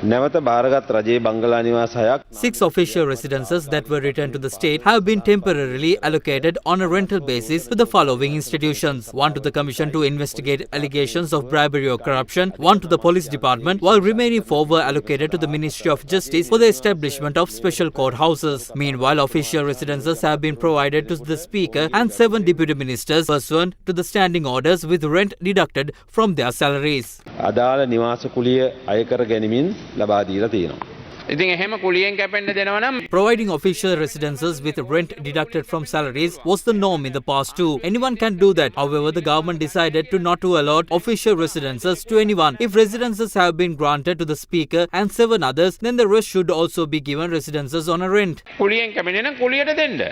නැවත බාරගත් රජයේ බංගලා නිවාස 6ක් 6 official residences that were returned to the state have been temporarily allocated on a rental basis to the following institutions. One to the Commission to investigate allegations of bribery or corruption, one to the Police Department, while remaining 4 were allocated to the Ministry of Justice for the establishment of special courthouses. Meanwhile, official residences have been provided to the Speaker and 7 Deputy Ministers pursuant to the standing orders with rent deducted from their salaries. අදාළ නිවාස කුලිය අය කර ගැනීමෙන් ලබා දීලා තියෙනවා. ඉතින් එහෙම කුලියෙන් කැපෙන්න දෙනවා නම් Providing official residences with rent deducted from salaries was the norm in the past too. Anyone can do that. However, the government decided to not to allot official residences to anyone. If residences have been granted to the Speaker and 7 others, then the rest should also be given residences on a rent. කුලියෙන් කැපෙන්නේ නම් කුලියට දෙන්න.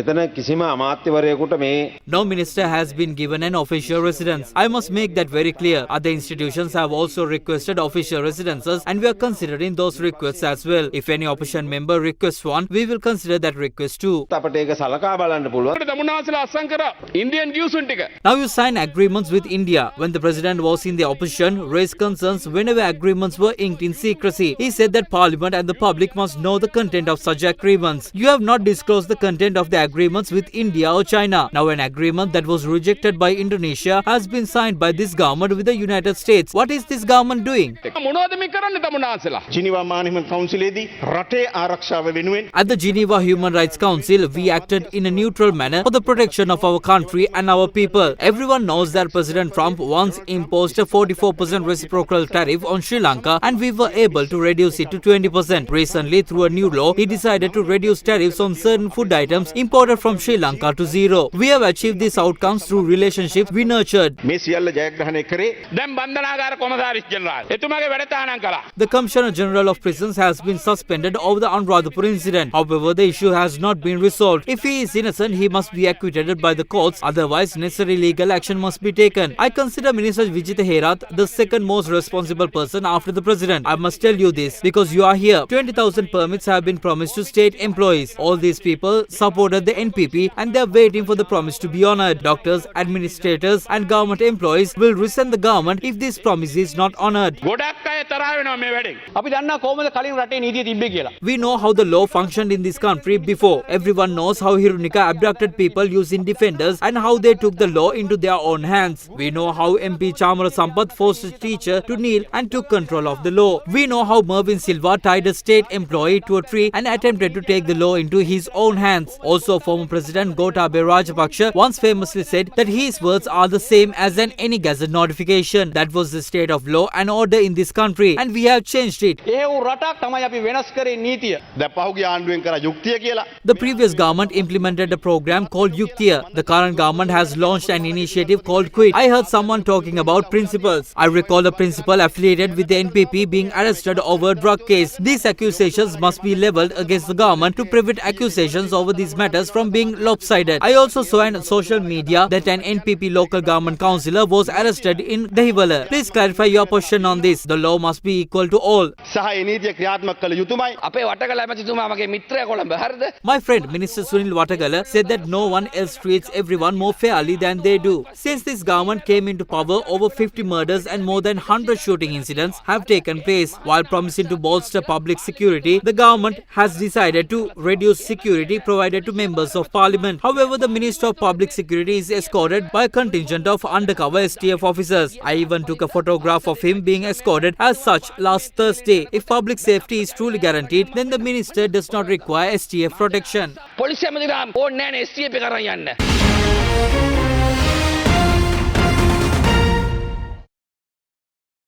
මෙතන කිසිම අමාත්‍යවරයෙකුට මේ No minister has been given an official residence. I must make that very clear. Other institutions have also requested official residences and we are considering those requests as well. If any opposition member requests one, we will consider that request too. අපට ඒක සලකා බලන්න පුළුවන්. දමුණාසලා අස්සම් කරා Indian ඩියුසුන් ටික. Now you sign agreements with India. When the president was in the opposition, raised concerns whenever agreements were inked in secrecy. He said that parliament and the public must know the content of such agreements. You have not disclosed the content of the agreements with India or China. Now an agreement that was rejected by Indonesia has been signed by this government with the United States. What is this government doing? මොනවද මේ කරන්නේ දමුණාසලා? Geneva මානව කවුන්සිලේදී රටේ ආරක්ෂාව වෙනුවෙන් At the Geneva Human Rights Council, we acted in a neutral manner for the protection of our country and our people. Everyone knows that President Trump once imposed a 44% reciprocal tariff on Sri Lanka and we were able to reduce it to 20%. Recently, through a new law, he decided to reduce tariffs on certain food items imported from Sri Lanka to 0. We have achieved these outcomes through relationships we nurtured. මේ සියල්ල ජයග්‍රහණය කරේ දැන් බන්ධනාගාර කොමසාරිස් general එතුමාගේ වැඩ තහනම් කළා. The Commissioner General of Prisons has been suspended over the Anuradhapur incident. However, the issue has not been resolved. If he is innocent, he must be acquitted by the courts. Otherwise, necessary legal action must be taken. I consider Minister Vijitha Herath the second most responsible person after the President. I must tell you this because you are here. 20,000 permits have been promised to state employees. All these people supported the NPP and they are waiting for the promise to be honored. Doctors, administrators and government employees will resent the government if this promise is not honored. ගොඩක් අය තරහ වෙනවා මේ වැඩෙන්. අපි දන්නා කොහොමද කලින් රටේ නීතිය තිබ්බේ කියලා. We know how the law functioned in this country before. Everyone knows how Hirunika abducted people using defenders and how they took the law into their own hands. We know how MP Chamara Sampath forced a teacher to kneel and took control of the law. We know how Mervyn Silva tied a state employee to a tree and attempted to take the law into his own hands. Also, former President Gotabaya Rajapaksa once famously said that his words are the same as any gazette notification. That was the state of law and order in this country and we have changed it. ඒ වූ රටක් තමයි අපි වෙනස් කරේ නීතිය. දැන් පහුගිය ආණ්ඩුවෙන් කරා යුක්තිය කියලා. The previous government implemented a program called Yuktiya. The current government has launched an initiative called Quit. I heard someone talking about principals. I recall a principal affiliated with the NPP being arrested over a drug case. These accusations must be leveled against the government to prevent accusations over these matters from being lopsided. I also saw on social media that an NPP local government councillor was arrested in Dahiwala. Please clarify your position on this. The law must be equal to all. සහ ඒ නීතිය ක්‍රියාත්මක කළ යුතුමයි. අපේ වටකල ඇමතිතුමා මගේ මිත්‍රයා කොළඹ හරිද? My friend Minister Sunil Watagala said that no one else treats everyone more fairly than they do. Since this government came into power, over 50 murders and more than 100 shooting incidents have taken place. While promising to bolster public security, the government has decided to reduce security provided to members of parliament. However, the Minister of Public Security is escorted by a contingent of undercover STF officers. I even took a photograph of him being escorted as such last Thursday. If public safety is truly guaranteed, then the minister does not require STF protection. පොලිසිය ඇමතිතුමා ඕනේ නැහැ නේ STF එක කරන් යන්න.